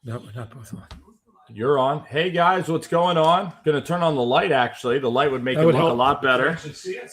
No, we're not both on. You're on. Hey, guys, what's going on? Going to turn on the light, actually. The light would make it look a lot better.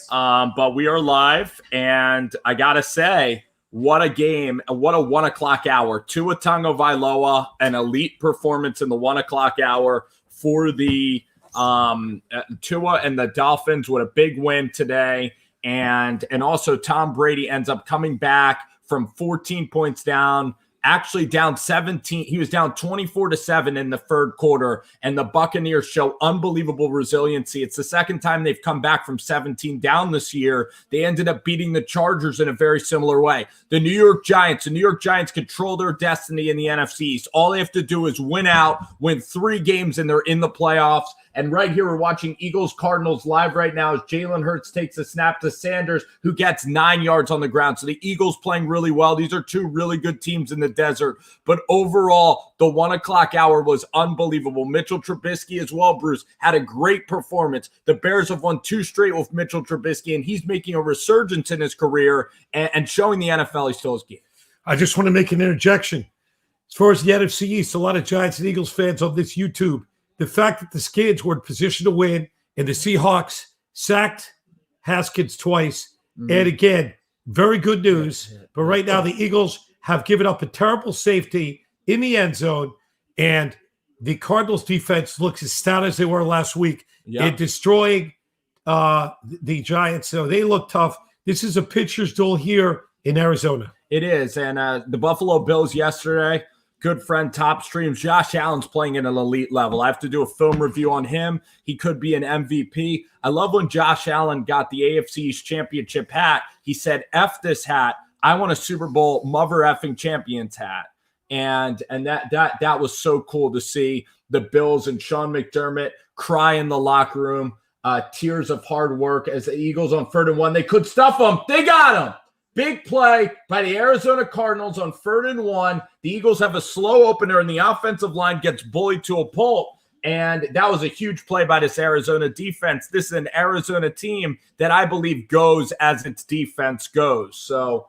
But we are live, and I got to say, what a game. What a 1 o'clock hour. Tua Tagovailoa, an elite performance in the 1 o'clock hour for the Tua and the Dolphins with a big win today. And also Tom Brady ends up coming back from 14 points down, actually down 17. He was down 24-7 in the third quarter, and the Buccaneers show unbelievable resiliency. It's the second time they've come back from 17 down this year. They ended up beating the Chargers in a very similar way. The New York Giants control their destiny in the NFC East. All they have to do is win out, win 3 games, and they're in the playoffs. And right here, we're watching Eagles-Cardinals live right now as Jalen Hurts takes a snap to Sanders, who gets 9 yards on the ground. So the Eagles playing really well. These are 2 really good teams in the desert. But overall, the 1 o'clock hour was unbelievable. Mitchell Trubisky as well, Bruce, had a great performance. The Bears have won 2 straight with Mitchell Trubisky, and he's making a resurgence in his career and showing the NFL he still has game. I just want to make an interjection. As far as the NFC East, a lot of Giants and Eagles fans on this YouTube, the fact that the Skids were in position to win and the Seahawks sacked Haskins twice. And again, very good news. But right now, the Eagles have given up a terrible safety in the end zone. And the Cardinals defense looks as stout as they were last week in destroying the Giants. So they look tough. This is a pitcher's duel here in Arizona. It is. And the Buffalo Bills yesterday, good friend, Top Streams, Josh Allen's playing at an elite level. I have to do a film review on him. He could be an MVP. I love when Josh Allen got the AFC East championship hat. He said, F this hat. I want a Super Bowl mother effing champions hat. And that was so cool to see the Bills and Sean McDermott cry in the locker room. Tears of hard work as the Eagles on 3rd and 1. They could stuff them. They got him. Big play by the Arizona Cardinals on 3rd and 1. The Eagles have a slow opener, and the offensive line gets bullied to a pulp. And that was a huge play by this Arizona defense. This is an Arizona team that I believe goes as its defense goes. So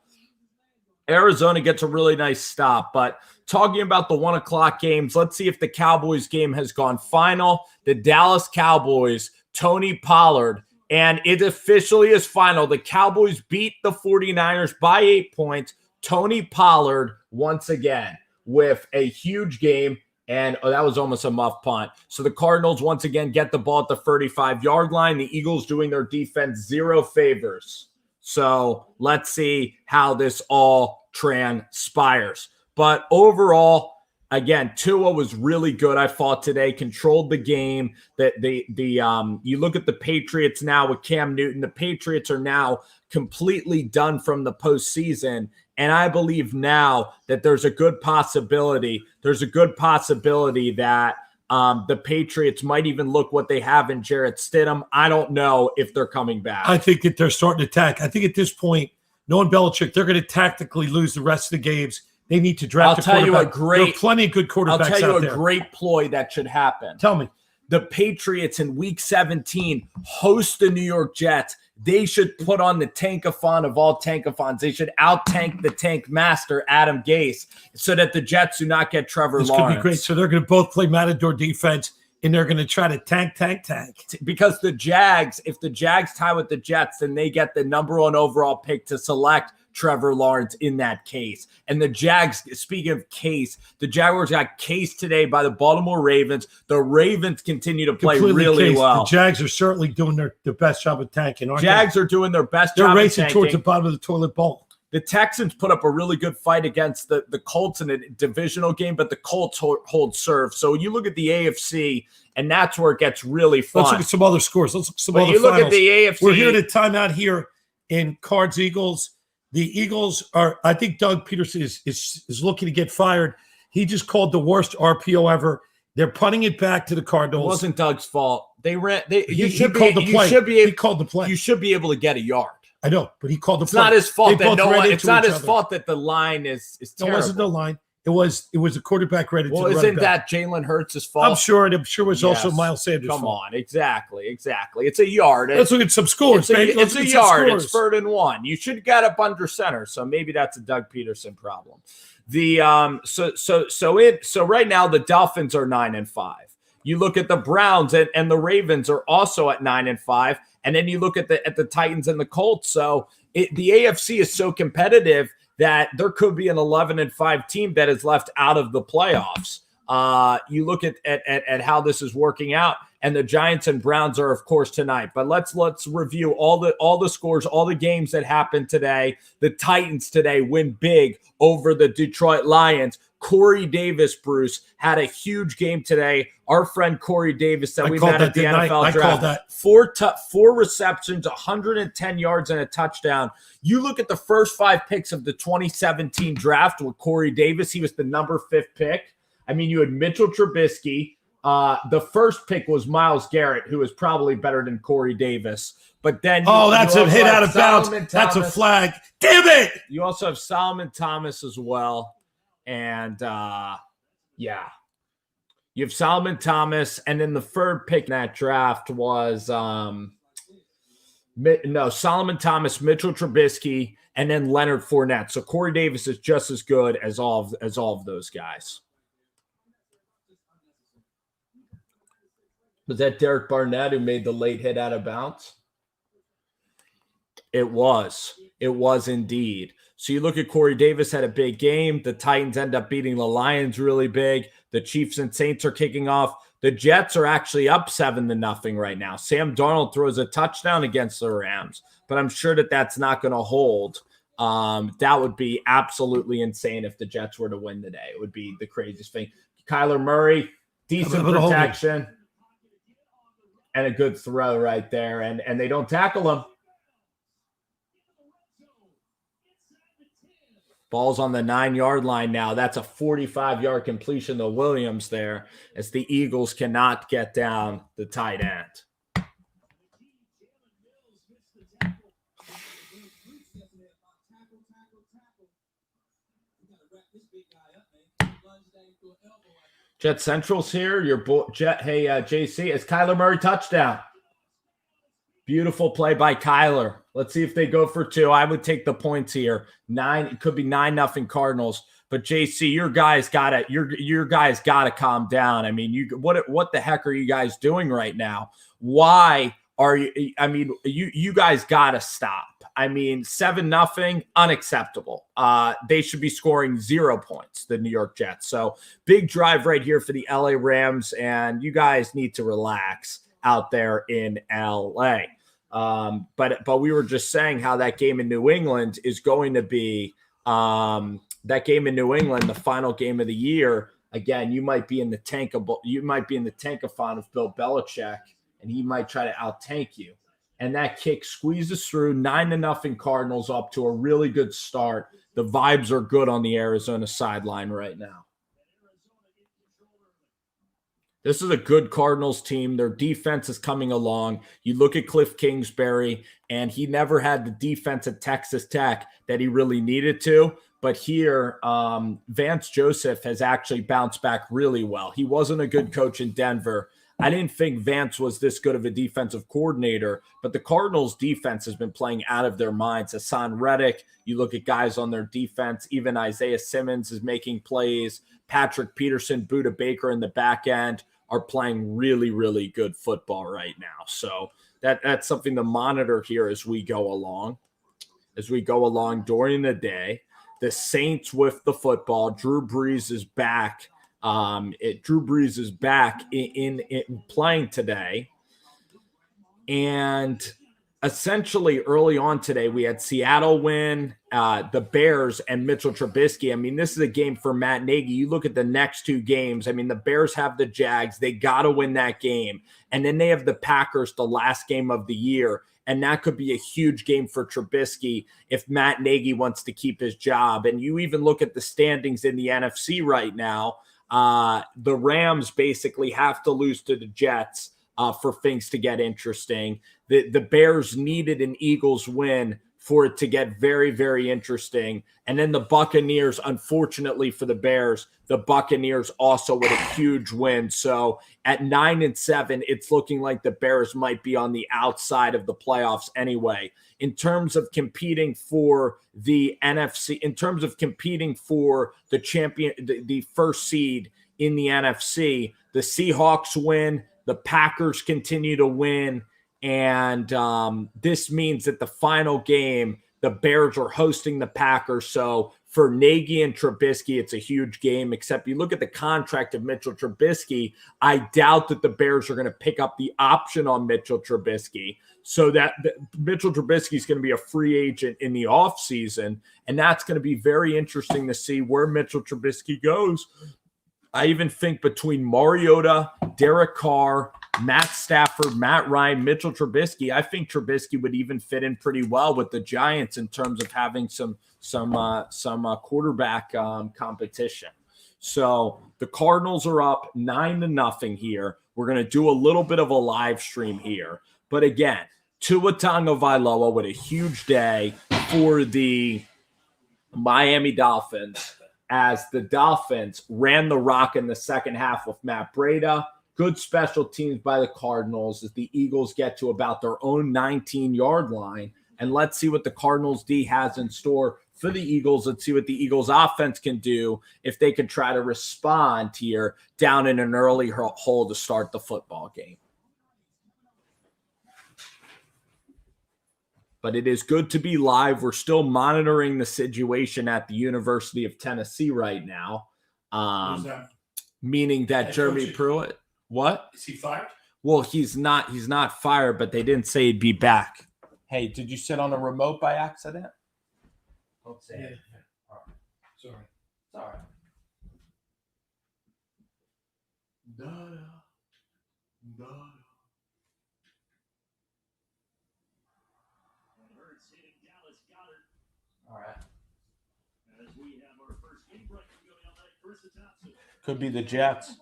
Arizona gets a really nice stop. But talking about the 1 o'clock games, let's see if the Cowboys game has gone final. The Dallas Cowboys, Tony Pollard, and it officially is final. The Cowboys beat the 49ers by 8 points. Tony Pollard, once again, with a huge game. And that was almost a muff punt. So the Cardinals, once again, get the ball at the 35-yard line. The Eagles doing their defense 0 favors. So let's see how this all transpires. But overall, again, Tua was really good. I thought today, controlled the game. You look at the Patriots now with Cam Newton. The Patriots are now completely done from the postseason, and I believe now that there's a good possibility. There's a good possibility that the Patriots might even look what they have in Jarrett Stidham. I don't know if they're coming back. I think that they're starting to attack. I think at this point, knowing Belichick, they're going to tactically lose the rest of the games. They need to draft a quarterback. There are plenty of good quarterbacks out there. I'll tell you a great ploy that should happen. Tell me. The Patriots in Week 17 host the New York Jets. They should put on the tankathon of all tankathons. They should out-tank the tank master, Adam Gase, so that the Jets do not get Trevor Lawrence. This could be great. So they're going to both play Matador defense, and they're going to try to tank. Because the Jags, if the Jags tie with the Jets, then they get the number 1 overall pick to select Trevor Lawrence in that case. And the Jags, speaking of case, the Jaguars got cased today by the Baltimore Ravens. The Ravens continue to play really well. The Jags are certainly doing their best job of tanking, aren't Jags are doing their best job of tanking. They're racing towards the bottom of the toilet bowl. The Texans put up a really good fight against the Colts in a divisional game, but the Colts hold serve. So you look at the AFC, and that's where it gets really fun. Let's look at some other scores. Let's look at some other finals. Look at the AFC. We're here at a timeout here in Cards-Eagles. The Eagles are, I think Doug Peterson is looking to get fired. He just called the worst RPO ever. They're punting it back to the Cardinals. It wasn't Doug's fault. He called the play. You should be able to get a yard. I know, but he called the play. It's not his fault that his fault that the line is terrible. It wasn't the line. It was a quarterback ready to Well, the running isn't back. that Jalen Hurts' fault? I'm sure it was also Yes. Miles Sanders' Come fault. on, exactly. It's a yard. Let's look at some scores, baby. It's a yard. It's 3rd and 1. You should get up under center. So maybe that's a Doug Peterson problem. The so right now the Dolphins are 9-5. You look at the Browns and the Ravens are also at 9-5, and then you look at the Titans and the Colts. So the AFC is so competitive that there could be an 11-5 team that is left out of the playoffs. You look at how this is working out, and the Giants and Browns are, of course, tonight. But let's review all the scores, all the games that happened today. The Titans today win big over the Detroit Lions. Corey Davis, Bruce, had a huge game today. Our friend Corey Davis that we met at the NFL draft. 4 receptions, 110 yards, and a touchdown. You look at the first 5 picks of the 2017 draft with Corey Davis. He was the number 5th pick. I mean, you had Mitchell Trubisky. The first pick was Myles Garrett, who is probably better than Corey Davis. But then that's a hit out of bounds. That's a flag. Damn it! You also have Solomon Thomas as well. And you have Solomon Thomas, and then the 3rd pick in that draft was Solomon Thomas, Mitchell Trubisky, and then Leonard Fournette. So Corey Davis is just as good as all of those guys. Was that Derek Barnett who made the late hit out of bounds? It was indeed. So you look at Corey Davis had a big game. The Titans end up beating the Lions really big. The Chiefs and Saints are kicking off. The Jets are actually up 7-0 right now. Sam Darnold throws a touchdown against the Rams, but I'm sure that's not going to hold. That would be absolutely insane if the Jets were to win today. It would be the craziest thing. Kyler Murray, decent protection, and a good throw right there. And they don't tackle him. Ball's on the 9-yard line now. That's a 45-yard completion to Williams there as the Eagles cannot get down the tight end. Jet Central's here. Your Jet. Hey, JC, it's Kyler Murray touchdown. Beautiful play by Kyler. Let's see if they go for 2. I would take the points here. 9. It could be 9-0 Cardinals. But JC, your guys gotta calm down. I mean, what the heck are you guys doing right now? Why are you? I mean, you guys gotta stop. I mean, 7-0, unacceptable. They should be scoring 0 points, the New York Jets. So big drive right here for the LA Rams, and you guys need to relax out there in LA. But we were just saying how that game in New England is going to be that game in New England, the final game of the year. Again, you might be in the tankathon of Bill Belichick, and he might try to out-tank you. And that kick squeezes through. 9-0 Cardinals up to a really good start. The vibes are good on the Arizona sideline right now. This is a good Cardinals team. Their defense is coming along. You look at Cliff Kingsbury, and he never had the defense at Texas Tech that he really needed to. But here, Vance Joseph has actually bounced back really well. He wasn't a good coach in Denver. I didn't think Vance was this good of a defensive coordinator, but the Cardinals defense has been playing out of their minds. Hassan Reddick, you look at guys on their defense, even Isaiah Simmons is making plays. Patrick Peterson, Budda Baker in the back end are playing really, really good football right now. So that's something to monitor here as we go along. As we go along during the day, the Saints with the football. Drew Brees is back. Drew Brees is back in playing today. And essentially early on today, we had Seattle win, the Bears, and Mitchell Trubisky. I mean, this is a game for Matt Nagy. You look at the next 2 games. I mean, the Bears have the Jags. They got to win that game. And then they have the Packers, the last game of the year. And that could be a huge game for Trubisky if Matt Nagy wants to keep his job. And you even look at the standings in the NFC right now. The Rams basically have to lose to the Jets for things to get interesting. The Bears needed an Eagles win for it to get very, very interesting. And then the Buccaneers, unfortunately for the Bears, the Buccaneers also with a huge win. So at 9-7, it's looking like the Bears might be on the outside of the playoffs anyway. In terms of competing for the NFC, in terms of competing for the champion, the first seed in the NFC, the Seahawks win, the Packers continue to win. And this means that the final game, the Bears are hosting the Packers. So for Nagy and Trubisky, it's a huge game, except you look at the contract of Mitchell Trubisky, I doubt that the Bears are going to pick up the option on Mitchell Trubisky. So that Mitchell Trubisky is going to be a free agent in the offseason. And that's going to be very interesting to see where Mitchell Trubisky goes. I even think between Mariota, Derek Carr, Matt Stafford, Matt Ryan, Mitchell Trubisky, I think Trubisky would even fit in pretty well with the Giants in terms of having some quarterback competition. So the Cardinals are up 9-0 here. We're going to do a little bit of a live stream here. But again, Tua Tagovailoa with a huge day for the Miami Dolphins, as the Dolphins ran the rock in the second half with Matt BRADY. Good special teams by the Cardinals as the Eagles get to about their own 19-yard line. And let's see what the Cardinals D has in store for the Eagles. Let's see what the Eagles offense can do if they can try to respond here down in an early hole to start the football game. But it is good to be live. We're still monitoring the situation at the University of Tennessee right now. Meaning that Jeremy Pruitt, what? Is he fired? Well, he's not fired, but they didn't say he'd be back. Hey, did you sit on a remote by accident? Don't say it. All right. Sorry. It's all right. All right. Could be the Jets.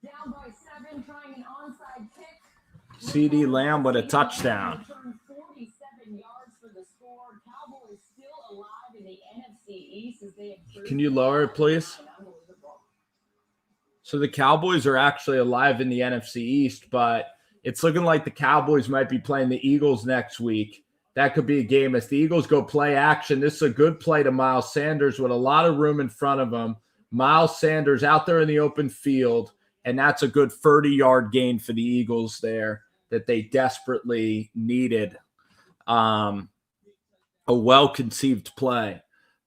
Down by 7, trying an onside kick. CD Lamb with a touchdown. 47 yards for the score. Cowboys still alive in the NFC East as they have. Can you lower it, please? So the Cowboys are actually alive in the NFC East, but it's looking like the Cowboys might be playing the Eagles next week. That could be a game as the Eagles go play action. This is a good play to Miles Sanders with a lot of room in front of him. Miles Sanders out there in the open field, and that's a good 30-yard gain for the Eagles there that they desperately needed. A well-conceived play.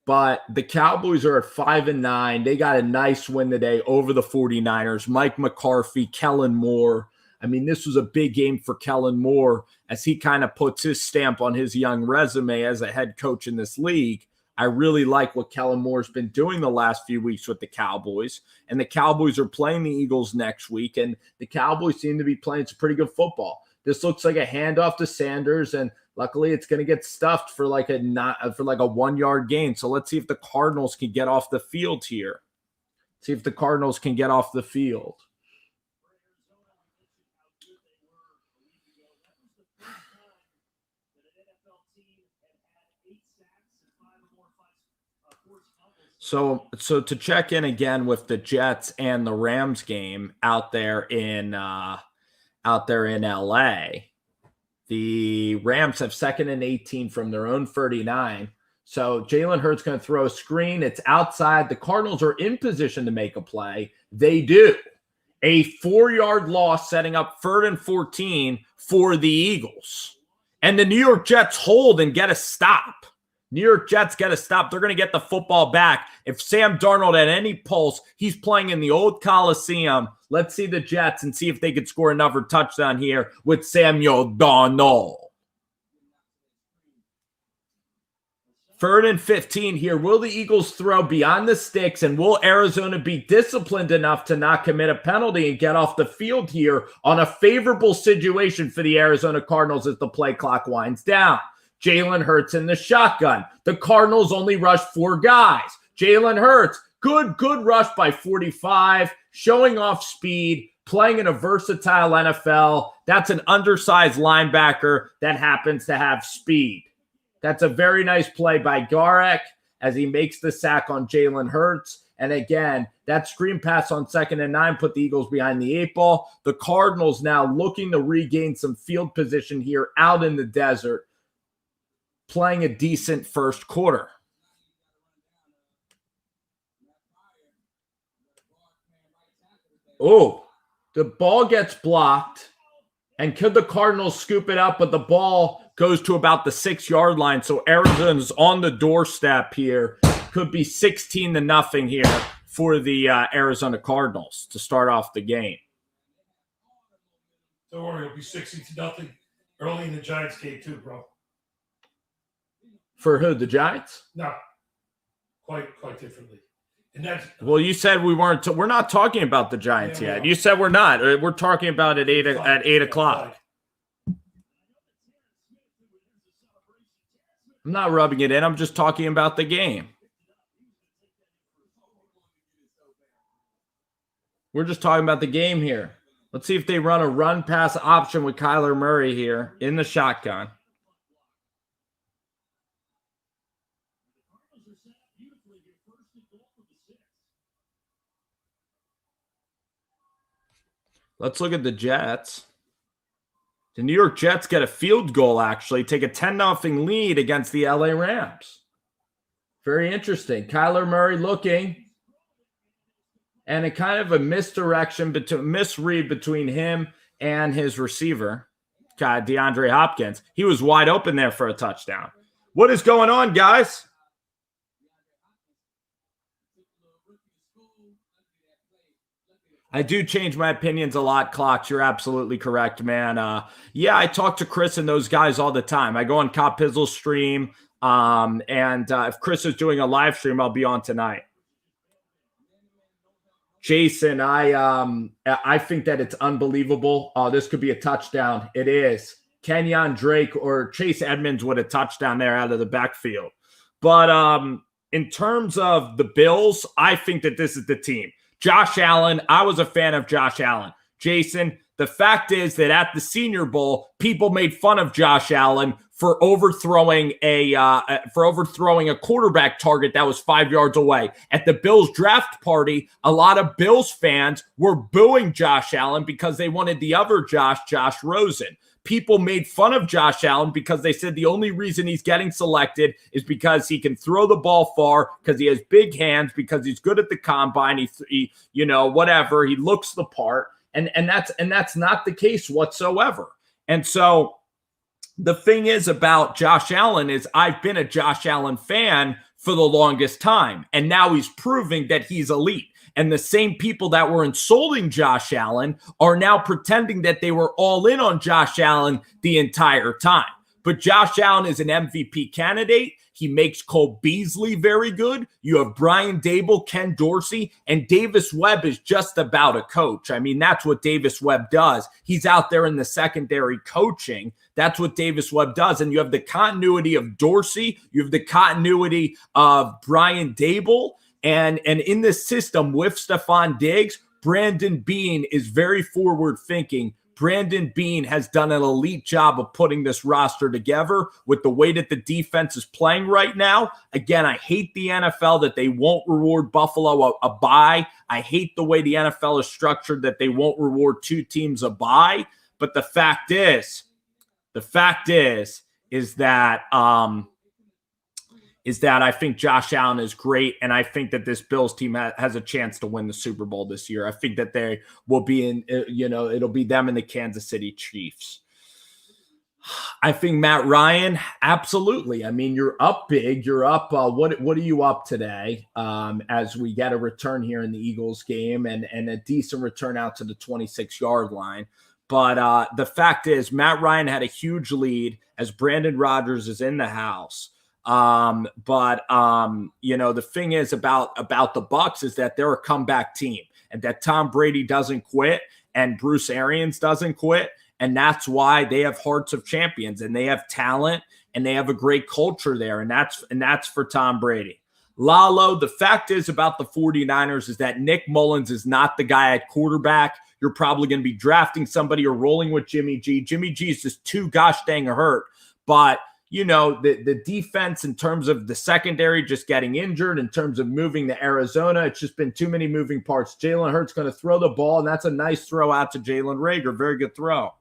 But the Cowboys are at 5-9. They got a nice win today over the 49ers. Mike McCarthy, Kellen Moore. I mean, this was a big game for Kellen Moore as he kind of puts his stamp on his young resume as a head coach in this league. I really like what Kellen Moore's been doing the last few weeks with the Cowboys. And the Cowboys are playing the Eagles next week, and the Cowboys seem to be playing some pretty good football. This looks like a handoff to Sanders, and luckily it's going to get stuffed for like a 1-yard gain. So let's see if the Cardinals can get off the field here. See if the Cardinals can get off the field. So to check in again with the Jets and the Rams game out there in LA, the Rams have 2nd and 18 from their own 39. So Jalen Hurts going to throw a screen. It's outside. The Cardinals are in position to make a play. They do. A 4-yard loss setting up 3rd and 14 for the Eagles. And the New York Jets hold and get a stop. New York Jets get a stop. They're going to get the football back. If Sam Darnold had any pulse, he's playing in the old Coliseum. Let's see the Jets and see if they could score another touchdown here with Samuel Darnold. 3rd and 15 here. Will the Eagles throw beyond the sticks, and will Arizona be disciplined enough to not commit a penalty and get off the field here on a favorable situation for the Arizona Cardinals as the play clock winds down? Jalen Hurts in the shotgun. The Cardinals only rushed 4 guys. Jalen Hurts, good rush by 45, showing off speed, playing in a versatile NFL. That's an undersized linebacker that happens to have speed. That's a very nice play by Garek as he makes the sack on Jalen Hurts. And again, that screen pass on 2nd and 9 put the Eagles behind the 8 ball. The Cardinals now looking to regain some field position here out in the desert, playing a decent first quarter. Oh, the ball gets blocked. And could the Cardinals scoop it up? But the ball goes to about the 6-yard line. So Arizona's on the doorstep here. Could be 16-0 here for the Arizona Cardinals to start off the game. Don't worry, it'll be 16-0 early in the Giants game too, bro. For who? The Giants? No, quite differently. And that's well, you said we weren't. We're not talking about the Giants yet. You said we're not. We're talking about at 8 o'clock. I'm not rubbing it in. I'm just talking about the game. We're just talking about the game here. Let's see if they run a run-pass option with Kyler Murray here in the shotgun. Let's look at the Jets. The New York Jets get a field goal, actually, take a 10-0 lead against the LA Rams. Very interesting. Kyler Murray looking. And a kind of a misread between him and his receiver, DeAndre Hopkins. He was wide open there for a touchdown. What is going on, guys? I do change my opinions a lot, Clocks. You're absolutely correct, man. Yeah, I talk to Chris and those guys all the time. I go on Cop Pizzle's stream, and if Chris is doing a live stream, I'll be on tonight. Jason, I think that it's unbelievable. This could be a touchdown. It is. Kenyon Drake or Chase Edmonds with a touchdown there out of the backfield. But in terms of the Bills, I think that this is the team. Josh Allen, I was a fan of Josh Allen. Jason, the fact is that at the Senior Bowl, people made fun of Josh Allen for overthrowing a quarterback target that was 5 yards away. At the Bills draft party, a lot of Bills fans were booing Josh Allen because they wanted the other Josh Rosen. People made fun of Josh Allen because they said the only reason he's getting selected is because he can throw the ball far, because he has big hands, because he's good at the combine, he whatever, he looks the part, and that's not the case whatsoever. And so the thing is about Josh Allen is I've been a Josh Allen fan for the longest time, and now he's proving that he's elite. And the same people that were insulting Josh Allen are now pretending that they were all in on Josh Allen the entire time. But Josh Allen is an MVP candidate. He makes Cole Beasley very good. You have Brian Dable, Ken Dorsey, and Davis Webb is just about a coach. I mean, that's what Davis Webb does. He's out there in the secondary coaching. That's what Davis Webb does. And you have the continuity of Dorsey. You have the continuity of Brian Dable. And in this system with Stephon Diggs, Brandon Beane is very forward thinking. Brandon Beane has done an elite job of putting this roster together with the way that the defense is playing right now. Again, I hate the NFL that they won't reward Buffalo a bye. I hate the way the NFL is structured that they won't reward two teams a bye. But the fact is that I think Josh Allen is great, and I think that this Bills team has a chance to win the Super Bowl this year. I think that they will be in, it'll be them and the Kansas City Chiefs. I think Matt Ryan, absolutely. I mean, you're up big. You're up. What are you up today as we get a return here in the Eagles game and a decent return out to the 26-yard line? But the fact is, Matt Ryan had a huge lead as Brandon Rodgers is in the house. The thing is about the Bucs is that they're a comeback team and that Tom Brady doesn't quit and Bruce Arians doesn't quit. And that's why they have hearts of champions and they have talent and they have a great culture there. And that's for Tom Brady. Lalo, the fact is about the 49ers is that Nick Mullins is not the guy at quarterback. You're probably going to be drafting somebody or rolling with Jimmy G. Jimmy G is just too gosh dang hurt. But you know, the defense in terms of the secondary just getting injured, in terms of moving to Arizona. It's just been too many moving parts. Jalen Hurts going to throw the ball, and that's a nice throw out to Jalen Reagor. Very good throw.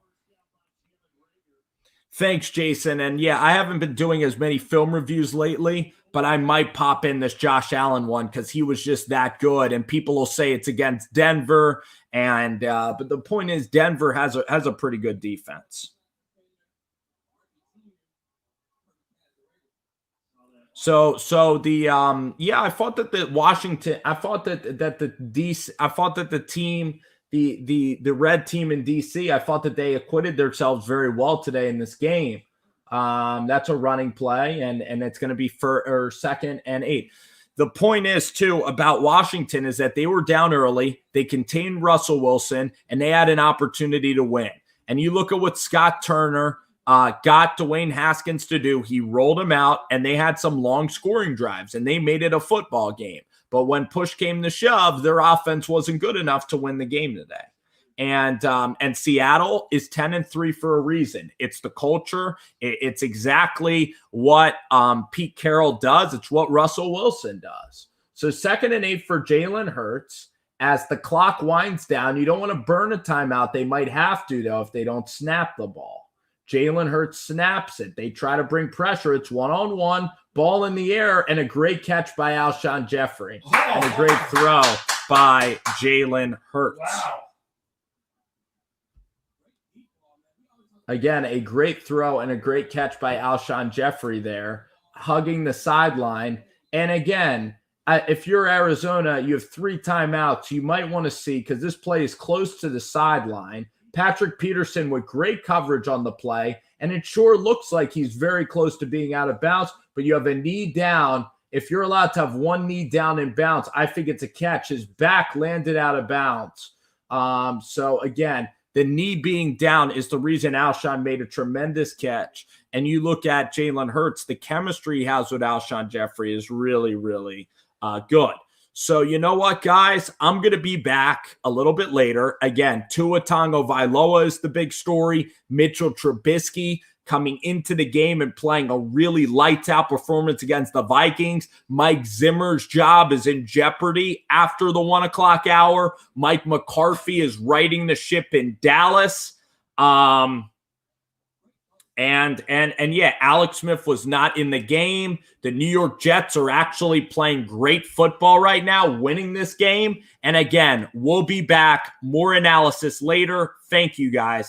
Thanks, Jason. And yeah, I haven't been doing as many film reviews lately, but I might pop in this Josh Allen one because he was just that good. And people will say it's against Denver. And but the point is, Denver has a pretty good defense. So the I thought that the Washington, I thought that the DC, I thought that the team, the red team in DC, I thought that they acquitted themselves very well today in this game. That's a running play, and it's going to be for 2nd and 8. The point is too about Washington is that they were down early, they contained Russell Wilson, and they had an opportunity to win. And you look at what Scott Turner got Dwayne Haskins to do. He rolled him out, and they had some long scoring drives, and they made it a football game. But when push came to shove, their offense wasn't good enough to win the game today. And Seattle is 10-3 for a reason. It's the culture. It's exactly what Pete Carroll does. It's what Russell Wilson does. So 2nd and 8 for Jalen Hurts. As the clock winds down, you don't want to burn a timeout. They might have to, though, if they don't snap the ball. Jalen Hurts snaps it. They try to bring pressure. It's one-on-one, ball in the air, and a great catch by Alshon Jeffrey. And a great throw by Jalen Hurts. Wow. Again, a great throw and a great catch by Alshon Jeffrey there, hugging the sideline. And again, if you're Arizona, you have 3 timeouts. You might want to see, because this play is close to the sideline, Patrick Peterson with great coverage on the play, and it sure looks like he's very close to being out of bounds, but you have a knee down. If you're allowed to have one knee down in bounds, I think it's a catch. His back landed out of bounds. So again, the knee being down is the reason Alshon made a tremendous catch. And you look at Jalen Hurts, the chemistry he has with Alshon Jeffrey is really, really good. So you know what, guys? I'm going to be back a little bit later. Again, Tua Tagovailoa is the big story. Mitchell Trubisky coming into the game and playing a really lights-out performance against the Vikings. Mike Zimmer's job is in jeopardy after the 1 o'clock hour. Mike McCarthy is righting the ship in Dallas. And yeah, Alex Smith was not in the game. The New York Jets are actually playing great football right now, winning this game. And again, we'll be back. More analysis later. Thank you, guys.